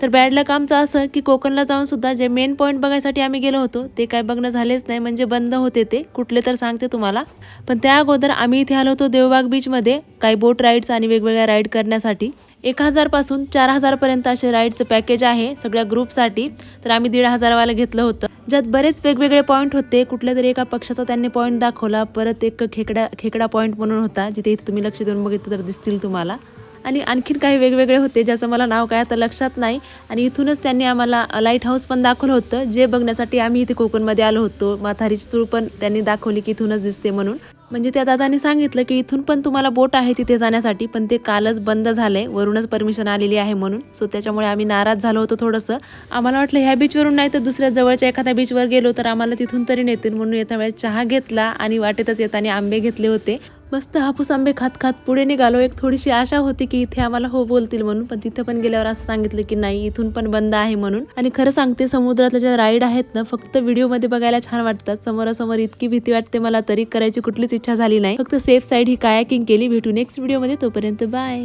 तर बॅड लक आमचं असं की कोकणला जाऊन सुद्धा जे मेन पॉईंट बघायसाठी आम्ही गेलो होतो ते काय बघणं झालेच नाही, म्हणजे बंद होते ते कुठले तर सांगते तुम्हाला. पण त्या अगोदर आम्ही इथे आलो होतो देवबाग बीचमध्ये काही बोट राईड्स आणि वेगवेगळ्या राईड करण्यासाठी. 1000 पासून 4000 पर्यंत असे राईडचं पॅकेज आहे सगळ्या ग्रुपसाठी. तर आम्ही 1500 वाला घेतलं होतं, ज्यात बरेच वेगवेगळे पॉईंट होते. कुठल्या तरी एका पक्षाचा त्यांनी पॉईंट दाखवला, परत एक खेकडा पॉईंट म्हणून होता, जिथे इथे तुम्ही लक्ष देऊन बघितलं तर दिसतील तुम्हाला. आणि आणखीन काही वेगवेगळे होते ज्याचं मला नाव काय आता लक्षात नाही. आणि इथूनच त्यांनी आम्हाला लाईट हाऊस पण दाखवलं होतं, जे बघण्यासाठी आम्ही इथे कोकणमध्ये आलो होतो. माथारीची चूळ पण त्यांनी दाखवली की इथूनच दिसते म्हणून. म्हणजे त्या दादांनी सांगितलं की इथून पण तुम्हाला बोट आहे तिथे जाण्यासाठी, पण ते कालच बंद झालंय, वरूनच परमिशन आलेली आहे म्हणून. सो त्याच्यामुळे आम्ही नाराज झालो होतो थोडंसं. आम्हाला वाटलं ह्या बीचवरून नाही तर दुसऱ्या जवळच्या एखाद्या बीचवर गेलो तर आम्हाला तिथून तरी नेतील म्हणून येत्या वेळेस चहा घेतला आणि वाटेतच येताना आंबे घेतले होते. मस्त हापूस आंबे खात खात पुढे निघालो. एक थोडीशी आशा होती की इथे आम्हाला हो बोलतील म्हणून, पण तिथे पण गेल्यावर असं सांगितलं की नाही, इथून पण बंद आहे म्हणून. आणि खरं सांगते, समुद्रातल्या ज्या राईड आहेत ना, फक्त व्हिडिओमध्ये बघायला छान वाटतात. समोरासमोर इतकी भीती वाटते मला, तरी करायची कुठलीच इच्छा झाली नाही. फक्त सेफ साईड ही कायाकिंग केली. भेटू नेक्स्ट व्हिडिओमध्ये, तोपर्यंत बाय.